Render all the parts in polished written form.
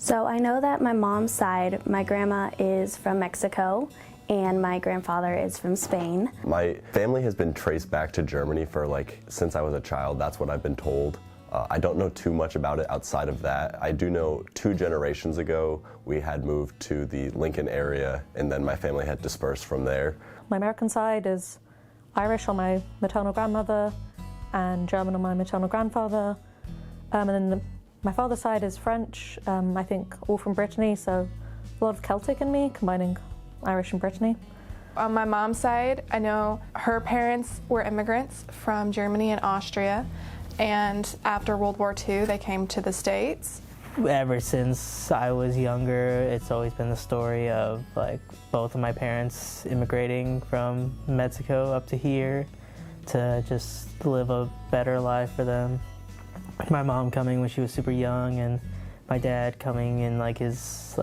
So I know that my mom's side, my grandma is from Mexico and my grandfather is from Spain. My family has been traced back to Germany for since I was a child. That's what I've been told. I don't know too much about it outside of that. I do know 2 generations ago we had moved to the Lincoln area and then my family had dispersed from there. My American side is Irish on my maternal grandmother and German on my maternal grandfather. And then my father's side is French, I think all from Brittany, so a lot of Celtic in me, combining Irish and Brittany. On my mom's side, I know her parents were immigrants from Germany and Austria, and after World War II, they came to the States. Ever since I was younger, it's always been the story of both of my parents immigrating from Mexico up to here to just live a better life for them. My mom coming when she was super young, and my dad coming in his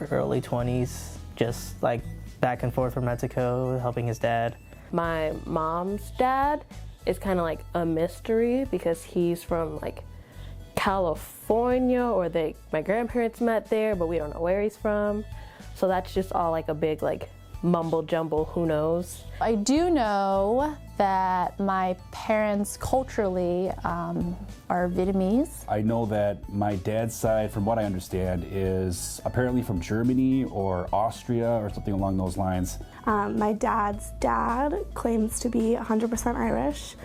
early 20s, just back and forth from Mexico, helping his dad. My mom's dad is kind of a mystery because he's from California, or my grandparents met there, but we don't know where he's from. So that's just all a big mumble jumble, who knows. I do know that my parents culturally are Vietnamese. I know that my dad's side, from what I understand, is apparently from Germany or Austria or something along those lines. My dad's dad claims to be 100% Irish,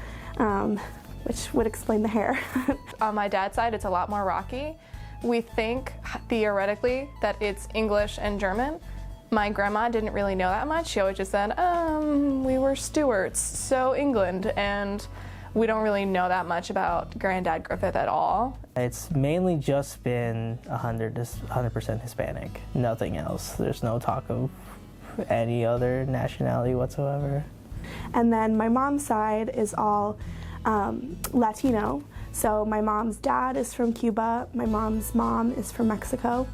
which would explain the hair. On my dad's side, it's a lot more rocky. We think, theoretically, that it's English and German. My grandma didn't really know that much. She always just said, we were Stuarts, so England, and we don't really know that much about Granddad Griffith at all. It's mainly just been 100% Hispanic, nothing else. There's no talk of any other nationality whatsoever. And then my mom's side is all Latino. So my mom's dad is from Cuba, my mom's mom is from Mexico.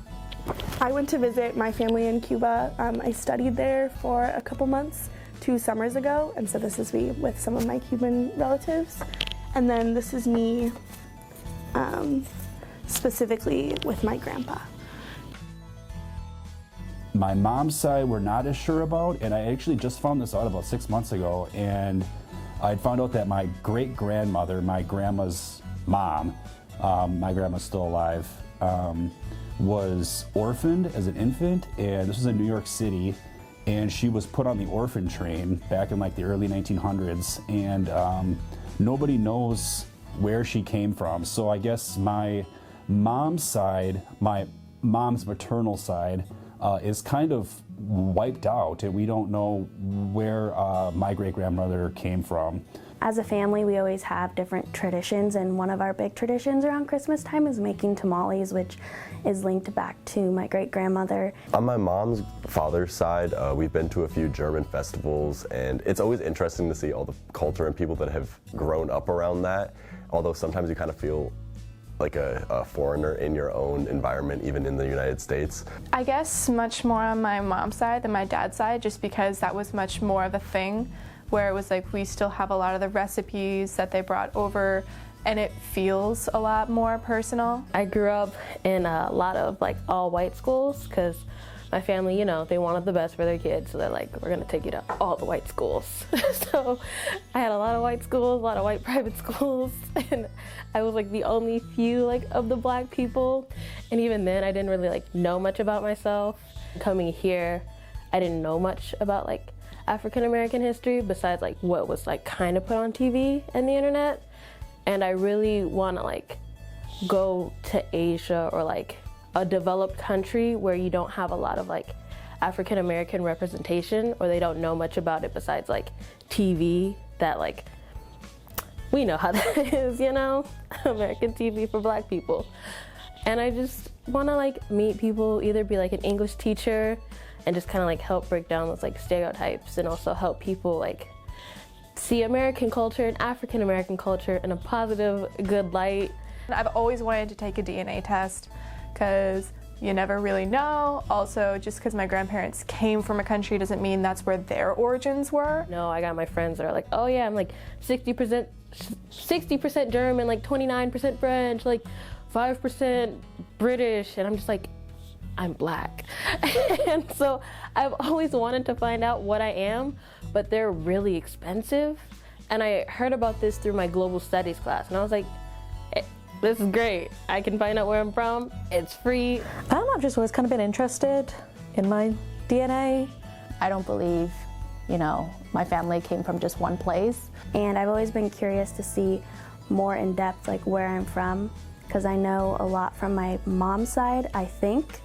I went to visit my family in Cuba. I studied there for a couple months 2 summers ago, and so this is me with some of my Cuban relatives. And then this is me specifically with my grandpa. My mom's side we're not as sure about, and I actually just found this out about 6 months ago, and I found out that my great-grandmother, my grandma's mom, my grandma's still alive, was orphaned as an infant, and this was in New York City, and she was put on the orphan train back in the early 1900s, and nobody knows where she came from. So I guess my mom's side, my mom's maternal side, is kind of wiped out, and we don't know where my great-grandmother came from. As a family, we always have different traditions, and one of our big traditions around Christmas time is making tamales, which is linked back to my great-grandmother. On my mom's father's side, we've been to a few German festivals, and it's always interesting to see all the culture and people that have grown up around that, although sometimes you kind of feel like a foreigner in your own environment, even in the United States. I guess much more on my mom's side than my dad's side, just because that was much more of a thing, where it was we still have a lot of the recipes that they brought over, and it feels a lot more personal. I grew up in a lot of all white schools because my family, they wanted the best for their kids, so they're we're gonna take you to all the white schools. So I had a lot of white schools, a lot of white private schools, and I was the only few of the black people, and even then I didn't really know much about myself. Coming here, I didn't know much about African American history besides what was kind of put on TV and the internet, and I really want to go to Asia or a developed country where you don't have a lot of African American representation, or they don't know much about it besides TV that we know how that is, American TV for black people. And I just want to meet people, either be an English teacher and just kind of help break down those stereotypes, and also help people see American culture and African American culture in a positive, good light. I've always wanted to take a DNA test because you never really know. Also, just because my grandparents came from a country doesn't mean that's where their origins were. No, I got my friends that are oh yeah, I'm 60% German, 29% French, 5% British, and I'm just like, I'm black. And so I've always wanted to find out what I am, but they're really expensive. And I heard about this through my global studies class, and I was like, this is great. I can find out where I'm from. It's free. I've just always kind of been interested in my DNA. I don't believe, my family came from just one place. And I've always been curious to see more in depth, like where I'm from, because I know a lot from my mom's side, I think,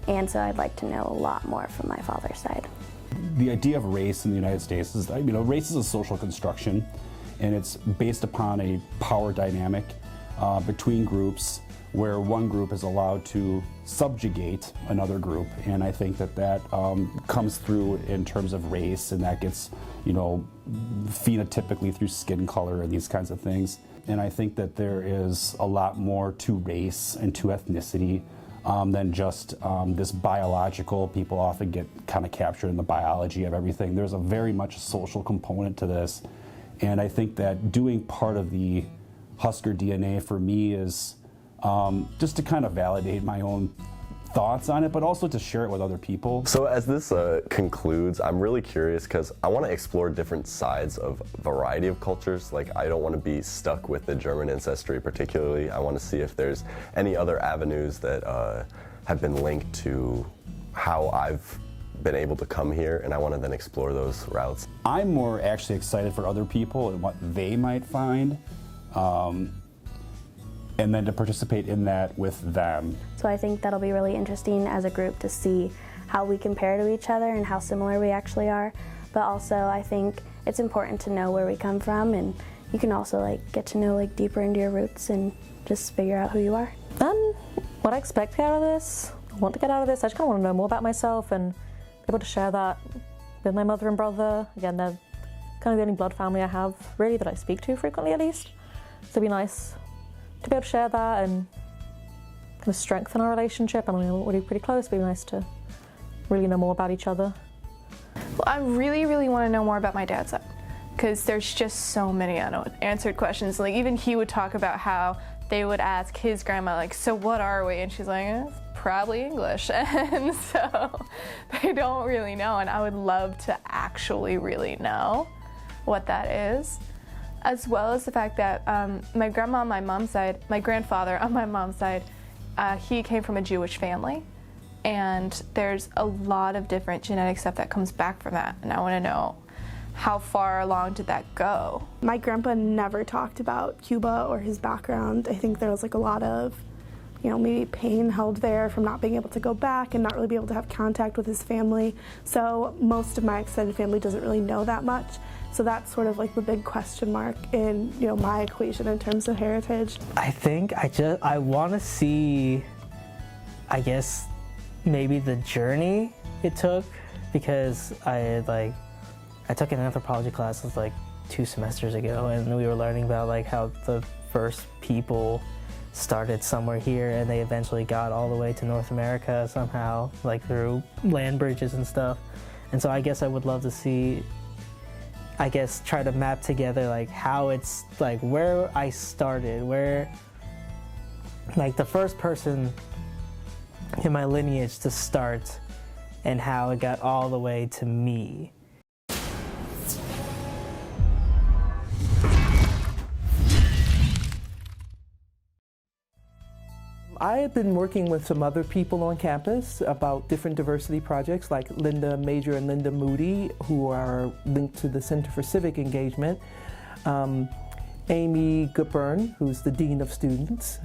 and so I'd like to know a lot more from my father's side. The idea of race in the United States is, race is a social construction, and it's based upon a power dynamic between groups where one group is allowed to subjugate another group, and I think that comes through in terms of race, and that gets, phenotypically through skin color and these kinds of things. And I think that there is a lot more to race and to ethnicity than just this biological. People often get kind of captured in the biology of everything. There's a very much social component to this, and I think that doing part of the Husker DNA for me is just to kind of validate my own thoughts on it, but also to share it with other people. So as this concludes, I'm really curious because I want to explore different sides of a variety of cultures. Like, I don't want to be stuck with the German ancestry particularly. I want to see if there's any other avenues that have been linked to how I've been able to come here, and I want to then explore those routes. I'm more actually excited for other people and what they might find. And then to participate in that with them. So I think that'll be really interesting as a group to see how we compare to each other and how similar we actually are. But also I think it's important to know where we come from, and you can also get to know deeper into your roots and just figure out who you are. What I expect to get out of this, I want to get out of this, I just kind of want to know more about myself and be able to share that with my mother and brother. Again, they're kind of the only blood family I have really that I speak to frequently, at least. So it'd be nice to be able to share that and kind of strengthen our relationship. I mean, we're already pretty close, but it'd be nice to really know more about each other. Well, I really, really want to know more about my dad's side, because there's just so many unanswered questions. Even he would talk about how they would ask his grandma, so what are we? And she's like, probably English. And so they don't really know, and I would love to actually really know what that is. As well as the fact that my grandma on my mom's side, my grandfather on my mom's side, he came from a Jewish family, and there's a lot of different genetic stuff that comes back from that, and I want to know how far along did that go? My grandpa never talked about Cuba or his background. I think there was a lot of, maybe pain held there from not being able to go back and not really be able to have contact with his family. So most of my extended family doesn't really know that much. So that's sort of the big question mark in my equation in terms of heritage. I think I want to see, I guess, maybe the journey it took, because I took an anthropology class 2 semesters ago, and we were learning about how the first people started somewhere here and they eventually got all the way to North America somehow, through land bridges and stuff. And so I guess I would love to see, try to map together how it's where I started, where the first person in my lineage to start, and how it got all the way to me. I have been working with some other people on campus about different diversity projects, like Linda Major and Linda Moody, who are linked to the Center for Civic Engagement, Amy Goodburn, who's the Dean of Students.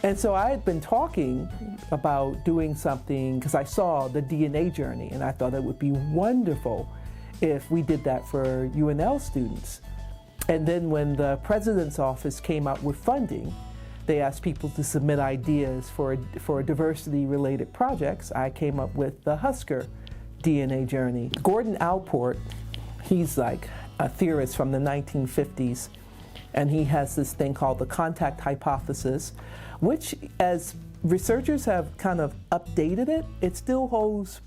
And so I had been talking about doing something, because I saw the DNA Journey, and I thought it would be wonderful if we did that for UNL students. And then when the President's Office came out with funding, they asked people to submit ideas for diversity-related projects. I came up with the Husker DNA Journey. Gordon Allport, he's a theorist from the 1950s, and he has this thing called the contact hypothesis, which, as researchers have kind of updated it, it still holds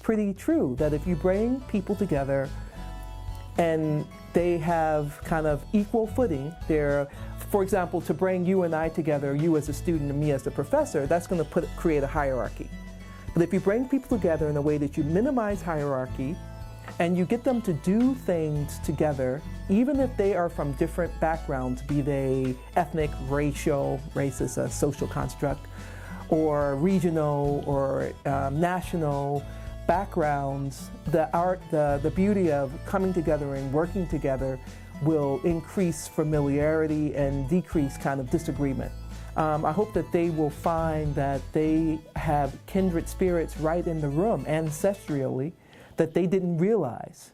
pretty true, that if you bring people together and they have kind of equal footing, they're for example, to bring you and I together, you as a student and me as the professor, that's going to create a hierarchy. But if you bring people together in a way that you minimize hierarchy and you get them to do things together, even if they are from different backgrounds, be they ethnic, racial, race is a social construct, or regional or national backgrounds, the beauty of coming together and working together will increase familiarity and decrease kind of disagreement. I hope that they will find that they have kindred spirits right in the room, ancestrally, that they didn't realize.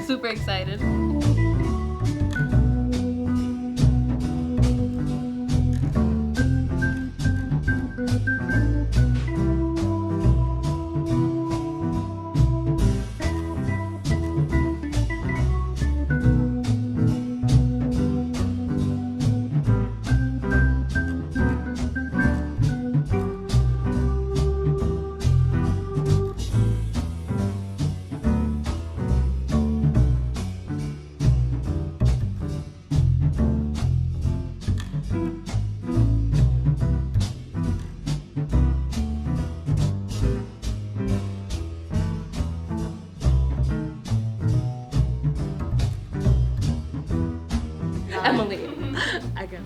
Super excited. Emily, I got it.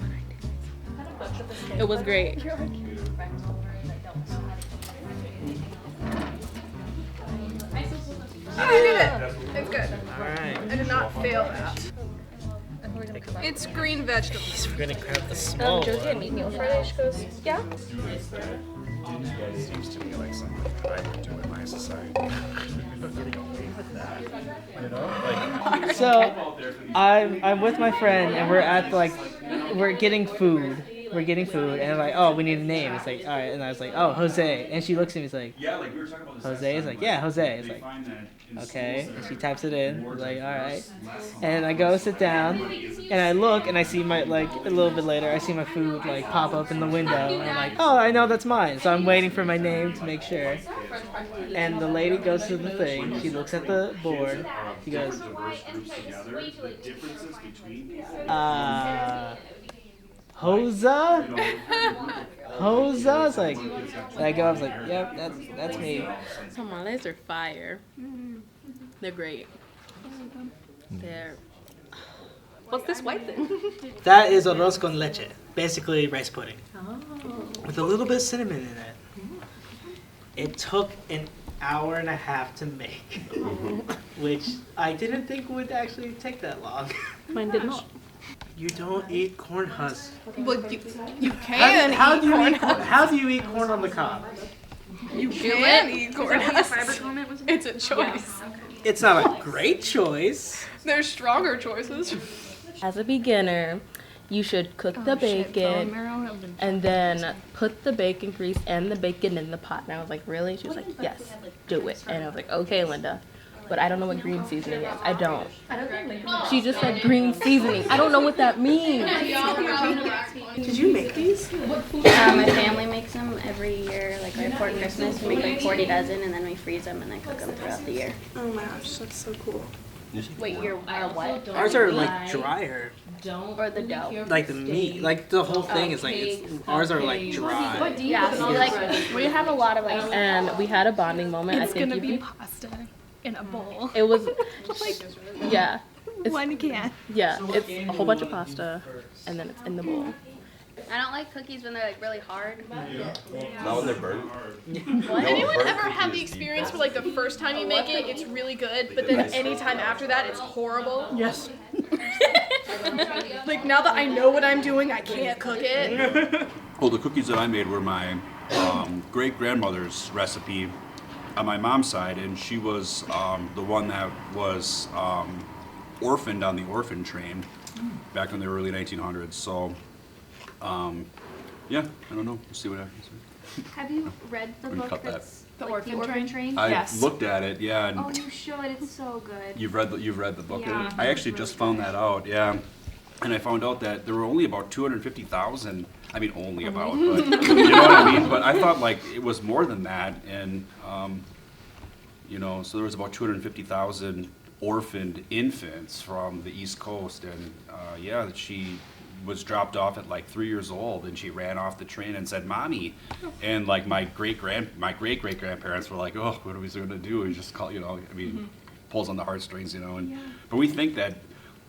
It was great. I did it. It's good. All right. I did not fail that. It's green vegetables. We're gonna grab the small one. meal Friday. She goes, yeah. Seems to be like something I would do in my society. Getting away with that, you know? Like, So, I'm with my friend, and we're getting food. We're getting food, and I'm like, oh, we need a name. It's like, all right, and I was like, oh, Jose, and she looks at me, it's like, Jose. It's like, yeah, Jose. It's like, okay, and she types it in. I'm like, all right, and I go sit down, and I look, and I see my a little bit later, I see my food pop up in the window, and I'm like, oh, I know that's mine. So I'm waiting for my name to make sure, and the lady goes to the thing. She looks at the board. She goes, Hosa? Hosa? It's like, and I go, I was like, yep, that's me. Tamales are fire. They're great. They're. What's this white thing? That is arroz con leche, basically rice pudding, with a little bit of cinnamon in it. It took an hour and a half to make, which I didn't think would actually take that long. Mine did not. You don't eat corn husks. Well, you can How eat do you corn eat corn? How do you eat corn on the cob? You can eat corn husks. It's a choice. It's not a great choice. There's stronger choices. As a beginner, you should cook the bacon and then put the bacon grease and the bacon in the pot. And I was like, really? She was like, yes, do it. And I was like, okay, Linda. but I don't know what green seasoning is. I don't. She just said green seasoning. I don't know what that means. Did you make these? My family makes them every year, like right before Christmas. We make like 40 dozen and then we freeze them and then cook them throughout the year. Oh my gosh, that's so cool. Wait, our what? Ours are like drier. Or the dough. Like the meat. Like the whole thing is like, ours are like dry. Yeah, so like we have a lot of like. And we had a bonding moment. It's I think gonna be pasta in a bowl. It was, like yeah. one can. Yeah, it's a whole bunch of pasta, and then it's in the bowl. I don't like cookies when they're like really hard. Not when they're burnt. Anyone ever have the experience where like the first time you make it, it's really good, but then any time after that, it's horrible? Yes. Like now that I know what I'm doing, I can't cook it. Well, the cookies that I made were my great-grandmother's recipe on my mom's side, and she was the one that was orphaned on the orphan train back in the early 1900s. So, yeah, I don't know. We'll see what happens. Have you read the book cut that. that's the Orphan Train? I looked at it, yeah. And oh, you should. It's so good. you've read the book. Yeah, I actually it's just really found that out, yeah. And I found out that there were only about 250,000. I mean, only about, but you know what I mean. But I thought like it was more than that, and you know, so there was about 250,000 orphaned infants from the East Coast, and yeah, she was dropped off at like 3 years old, and she ran off the train and said, "Mommy," and like my great great grandparents were like, "Oh, what are we going to do?" We just call, you know, I mean, pulls on the heartstrings, you know, and but we think that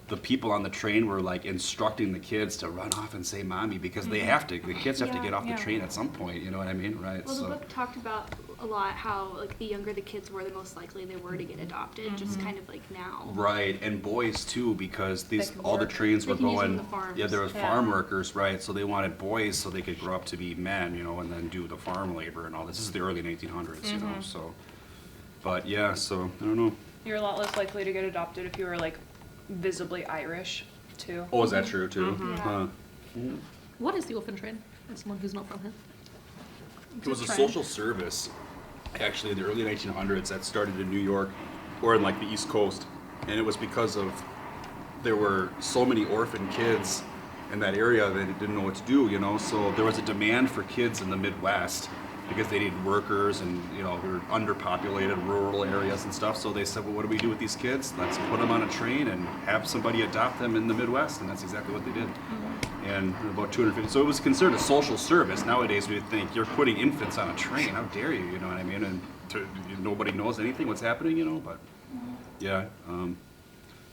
the people on the train were like instructing the kids to run off and say "Mommy" because they have to. The kids have to get off the train at some point. You know what I mean, right? Well, the book talked about a lot how like the younger the kids were, the most likely they were to get adopted. Just kind of like now. Right, and boys too, because these can all the work. trains were They can use them going. in the farms. Yeah, there was farm workers, right? So they wanted boys so they could grow up to be men, you know, and then do the farm labor and all this. This is the early 1800s, you know. So, but yeah, so I don't know. You're a lot less likely to get adopted if you were like visibly Irish, too. Oh, is that true too? Huh. What is the orphan train? As someone who's not from here. It was a social service, actually, in the early 1900s that started in New York, or in like the East Coast, and it was because of there were so many orphan kids in that area that they didn't know what to do, you know. So there was a demand for kids in the Midwest because they needed workers, and you know, we were underpopulated rural areas and stuff. So they said, well, what do we do with these kids? Let's put them on a train and have somebody adopt them in the Midwest, and that's exactly what they did. And about 250. So it was considered a social service. Nowadays we would think you're putting infants on a train. How dare you? You know what I mean? And nobody knows anything what's happening. You know, but yeah,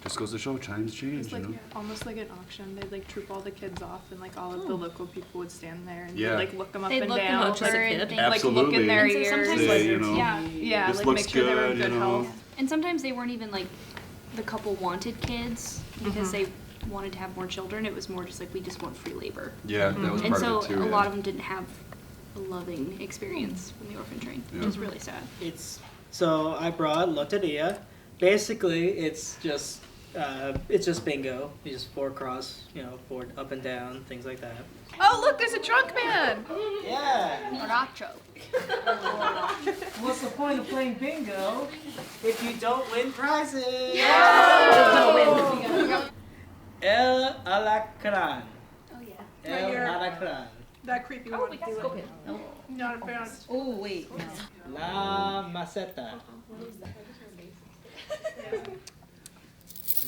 just goes to show times change. It's like, you know? almost like an auction. They'd like troop all the kids off, and like all of the local people would stand there and Yeah. like look them up They'd and look them down, over and think, like look in their And so ears, sometimes, Say, you know, yeah, this like looks make sure they were in good, good you know. health. And sometimes they weren't even like the couple wanted kids because Mm-hmm. they wanted to have more children. It was more just like we just want free labor. Yeah, that was And part so of it too. a yeah. lot of them didn't have a loving experience from the orphan train, which is really sad. So I brought Loteria. Basically, it's just bingo. You just 4 cross, you know, 4 up and down, things like that. Oh, look, there's a drunk man. Yeah. Borracho. What's the point of playing bingo if you don't win prizes? El Alacran. Oh yeah. El here. Alacran. That creepy one. Not a fan. Oh wait. La Maceta.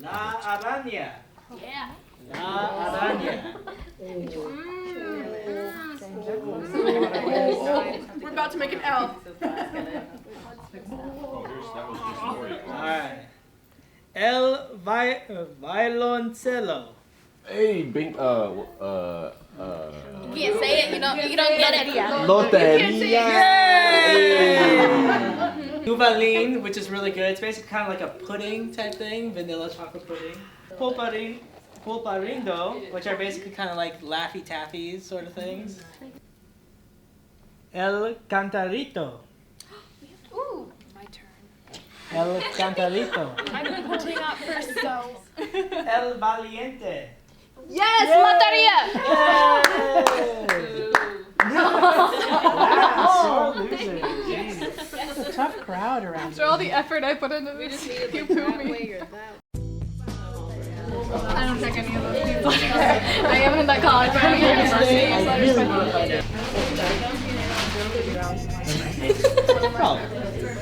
La Araña. Yeah. La Araña. We're about to make an L. Alright. El Violoncello. Hey, You can't say it. You don't get it. Loteria. Duvalin, which is really good. It's basically kind of like a pudding type thing, vanilla chocolate pudding. Pulparindo, which are basically kind of like Laffy Taffies sort of things. El Cantarito. Ooh, my turn. El Cantarito. I've been holding up for so. El Valiente. Yes, Loteria. Losers. tough crowd around After all the effort I put into this, you poo me. I don't check any of those people. I am in that college or any university, so I just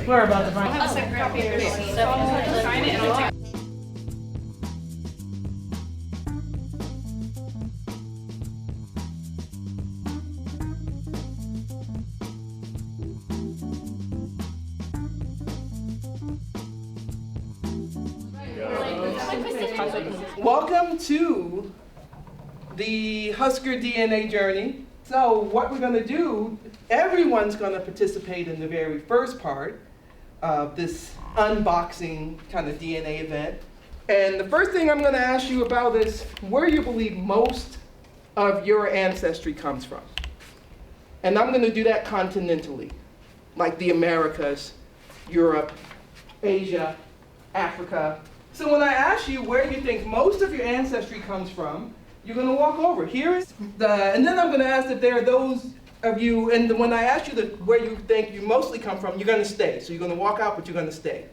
We're about to find I'll send copy of your receipt. Sign it and I'll take Welcome to the Husker DNA Journey. So what we're going to do, everyone's going to participate in the very first part of this unboxing kind of DNA event. And the first thing I'm going to ask you about is where you believe most of your ancestry comes from. And I'm going to do that continentally, like the Americas, Europe, Asia, Africa. So when I ask you where you think most of your ancestry comes from, you're going to walk over. Here's and then I'm going to ask if there are those of you, and when I ask you where you think you mostly come from, you're going to stay. So you're going to walk out, but you're going to stay.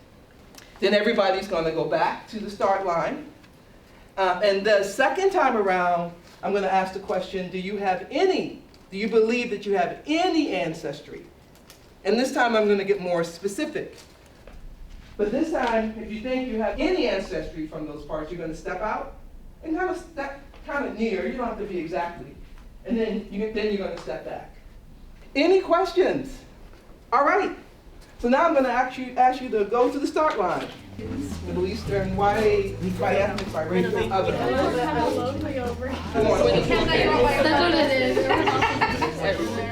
Then everybody's going to go back to the start line. And the second time around, I'm going to ask the question, do you believe that you have any ancestry? And this time I'm going to get more specific. But this time, if you think you have any ancestry from those parts, you're going to step out and kind of step near. You don't have to be exactly. And then you're going to step back. Any questions? All right. So now I'm going to ask you to go to the start line. Middle Eastern, white, ethnic, biracial, other. Come on. That's what it is.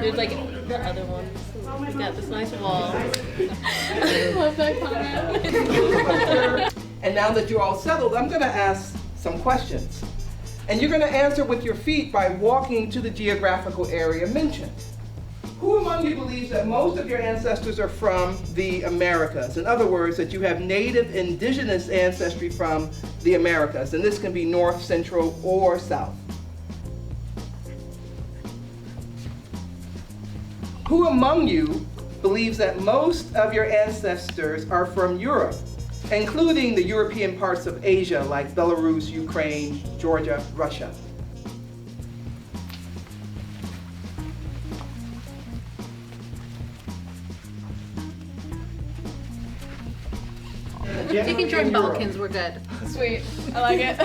There's like the other ones. We got this nice wall. I love that comment. And now that you're all settled, I'm going to ask some questions. And you're going to answer with your feet by walking to the geographical area mentioned. Who among you believes that most of your ancestors are from the Americas? In other words, that you have native indigenous ancestry from the Americas. And this can be north, central, or south. Who among you believes that most of your ancestors are from Europe, including the European parts of Asia like Belarus, Ukraine, Georgia, Russia? If you can join Balkans, we're good. Sweet. I like it.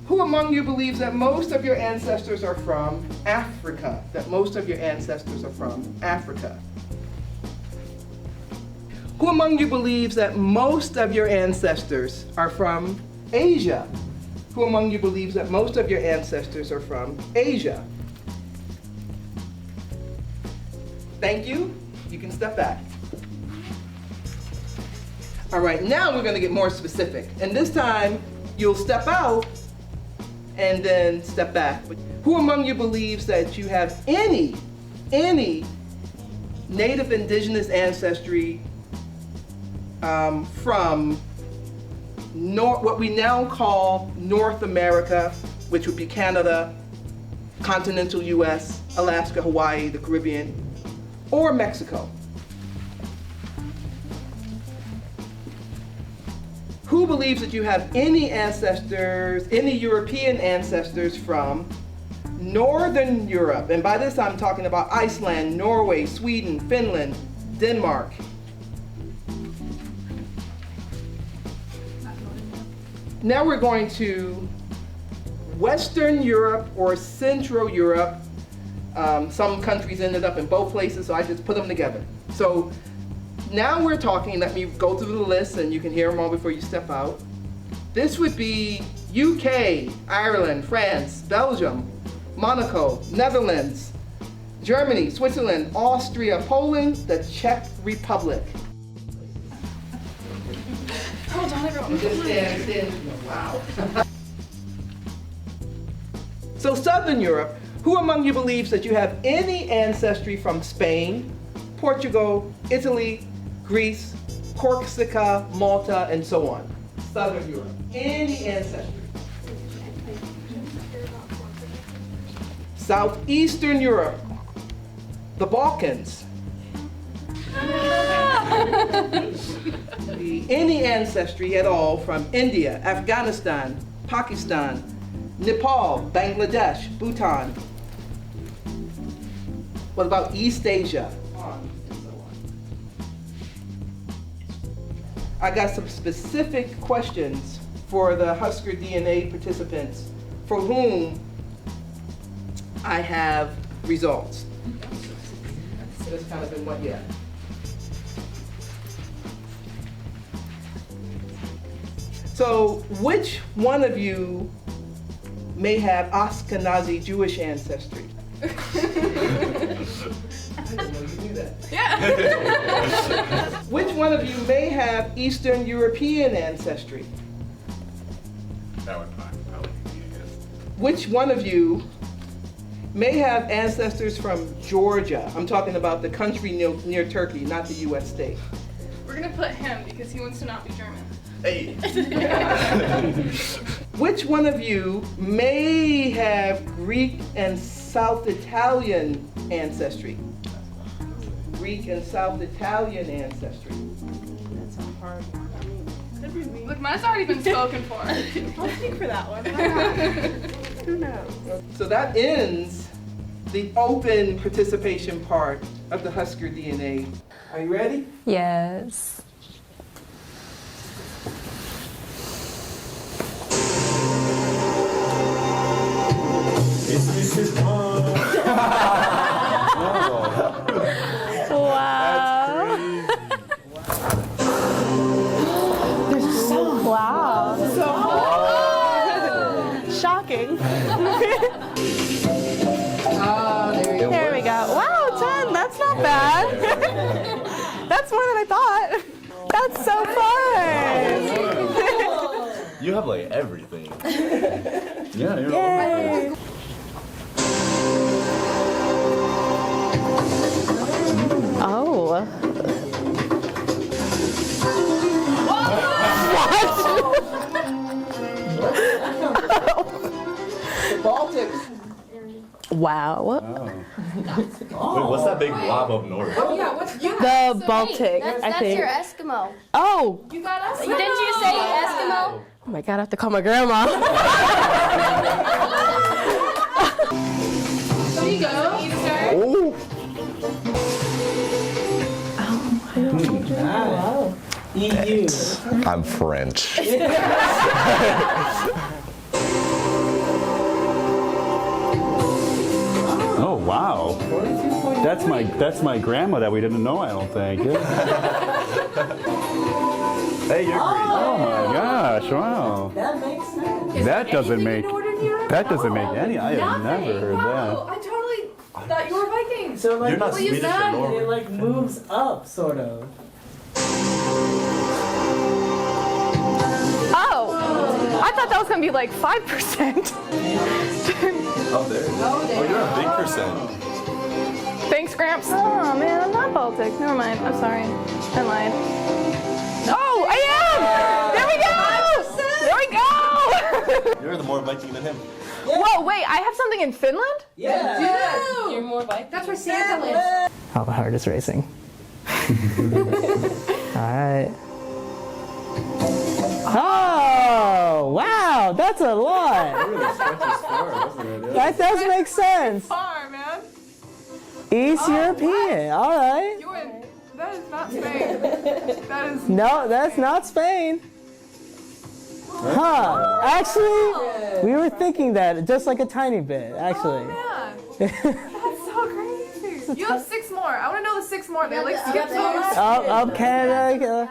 Who among you believes that most of your ancestors are from Africa? That most of your ancestors are from Africa? Who among you believes that most of your ancestors are from Asia? Who among you believes that most of your ancestors are from Asia? Thank you. You can step back. All right, now we're going to get more specific. And this time, you'll step out and then step back. Who among you believes that you have any native indigenous ancestry from what we now call North America, which would be Canada, continental US, Alaska, Hawaii, the Caribbean, or Mexico? Who believes that you have any ancestors, any European ancestors from Northern Europe? And by this I'm talking about Iceland, Norway, Sweden, Finland, Denmark. Now we're going to Western Europe or Central Europe. Some countries ended up in both places, so I just put them together. So now we're talking, let me go through the list and you can hear them all before you step out. This would be UK, Ireland, France, Belgium, Monaco, Netherlands, Germany, Switzerland, Austria, Poland, the Czech Republic. Hold on, everyone. Just stand. Wow. So Southern Europe, who among you believes that you have any ancestry from Spain, Portugal, Italy, Greece, Corsica, Malta, and so on? Southern Europe. Any ancestry. Southeastern Europe, the Balkans. Any ancestry at all from India, Afghanistan, Pakistan, Nepal, Bangladesh, Bhutan. What about East Asia? I got some specific questions for the Husker DNA participants for whom I have results. That's kind of in what, yeah. So, which one of you may have Ashkenazi Jewish ancestry? I didn't know you knew that. Yeah. Which one of you may have Eastern European ancestry? That would probably be, I guess. Which one of you may have ancestors from Georgia? I'm talking about the country near Turkey, not the US state. We're gonna put him because he wants to not be German. Hey. Which one of you may have Greek and South Italian ancestry? Greek and South Italian ancestry. That's a hard one. Look, mine's already been spoken for. I'll speak for that one. Who knows? So that ends the open participation part of the Husker DNA. Are you ready? Yes. Wow. There's a song. Wow. Shocking. There we go. Wow, 10. That's not bad. That's more than I thought. That's so fun. You have like everything. Yeah, you're Yay. Oh. What? Baltics. Wow. Wait, what's that big blob up north? Oh yeah, what's The Baltic, I That's think. your Eskimo. Oh. You got us. Didn't you say Eskimo? Oh my God, I have to call my grandma. There you go. Oh. EU. I'm French. Oh wow. That's my grandma that we didn't know, I don't think. Hey, you're green. Oh my gosh, wow. That makes sense. That doesn't make any. I have never heard that. I totally thought you were Viking. So like You're not Swedish or Norway. it like moves up sort of. Oh, I thought that was gonna be like 5%. Up there. Oh, you're a big percent. Thanks, Gramps. Oh man, I'm not Baltic. Never mind. I'm sorry. I lied. Oh, I am! There we go! There we go! You're the more Viking than him. Whoa, wait, I have something in Finland? Yeah. You're more Viking. That's where Santa lives. How the heart is racing. Alright. Oh, wow, that's a lot. That does make sense. Far, man. East European, all right. You went, that is not Spain. That is... No, that's not Spain. Huh, actually, we were thinking that just like a tiny bit, actually. Oh, man. That's so crazy. You have 6 more. I want to know the 6 more. They like skip those. Up Canada.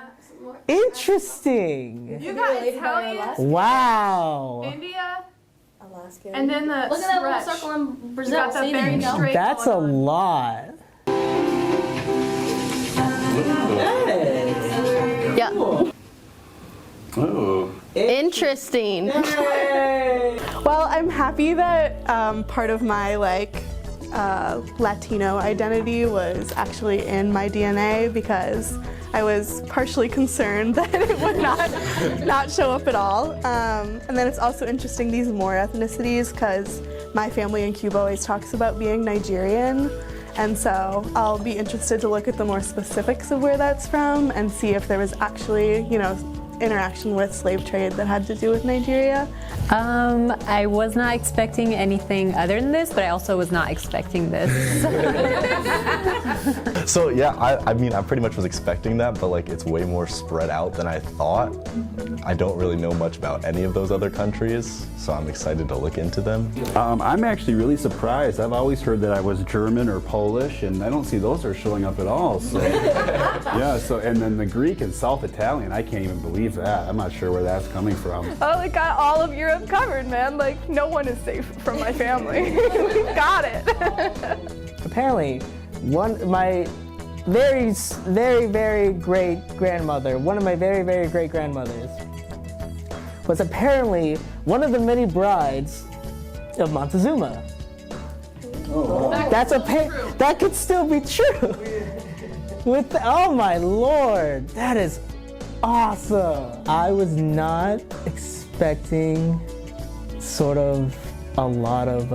Interesting. You got Italian, Wow. India, Alaska. and then the Look at that little stretch. circle in You Brazil. got that See, there very you go. straight That's a going on. lot. Yeah. Oh. Interesting. Well, I'm happy that part of my Latino identity was actually in my DNA because I was partially concerned that it would not show up at all. And then it's also interesting these more ethnicities because my family in Cuba always talks about being Nigerian. And so I'll be interested to look at the more specifics of where that's from and see if there was actually, interaction with slave trade that had to do with Nigeria. I was not expecting anything other than this, but I also was not expecting this. So yeah, I mean, I pretty much was expecting that, but like it's way more spread out than I thought. I don't really know much about any of those other countries, so I'm excited to look into them. I'm actually really surprised. I've always heard that I was German or Polish, and I don't see those are showing up at all. So yeah, and then the Greek and South Italian, I can't even believe that. I'm not sure where that's coming from. Oh, we got all of Europe covered, man. Like, no one is safe from my family. We got it. Apparently, my very, very, very great grandmother, one of my very, very great grandmothers, was apparently one of the many brides of Montezuma. Oh. That could still be true. Oh my Lord, that is awesome. I was not expecting sort of a lot of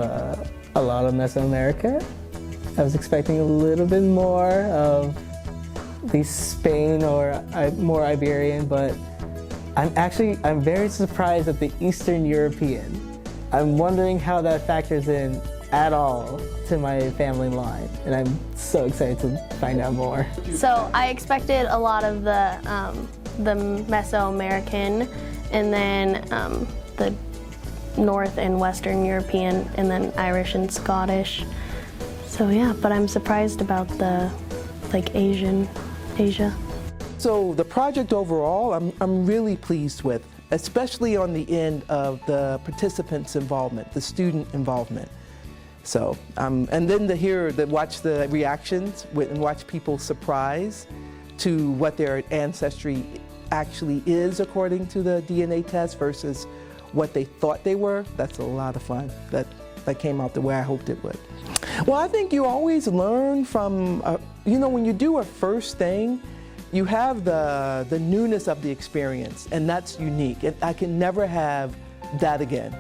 Mesoamerica. I was expecting a little bit more of the Spain or more Iberian, but I'm very surprised at the Eastern European. I'm wondering how that factors in at all to my family line, and I'm so excited to find out more. So I expected a lot of the Mesoamerican, and then the North and Western European, and then Irish and Scottish. So yeah, but I'm surprised about the Asia. So the project overall, I'm really pleased with, especially on the end of the participants' involvement, the student involvement. So, and then watch the reactions and watch people surprise to what their ancestry actually is according to the DNA test versus what they thought they were. That's a lot of fun. That came out the way I hoped it would. Well, I think you always learn from, when you do a first thing, you have the newness of the experience, and that's unique. And I can never have that again.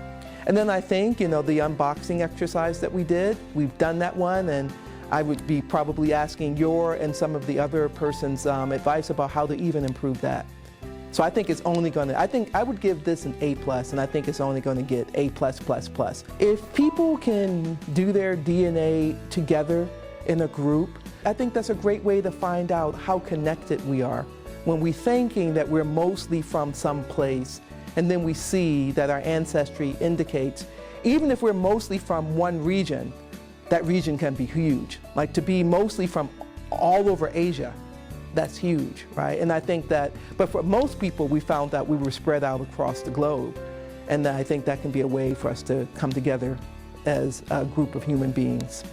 And then I think, the unboxing exercise that we did, we've done that one, and I would be probably asking your and some of the other person's advice about how to even improve that. So I think it's only I think I would give this an A+, and I think it's only going to get A+++. If people can do their DNA together in a group, I think that's a great way to find out how connected we are. When we're thinking that we're mostly from some place, and then we see that our ancestry indicates, even if we're mostly from one region, that region can be huge. Like to be mostly from all over Asia, that's huge, right? And I think that, but for most people, we found out we were spread out across the globe. And I think that can be a way for us to come together as a group of human beings.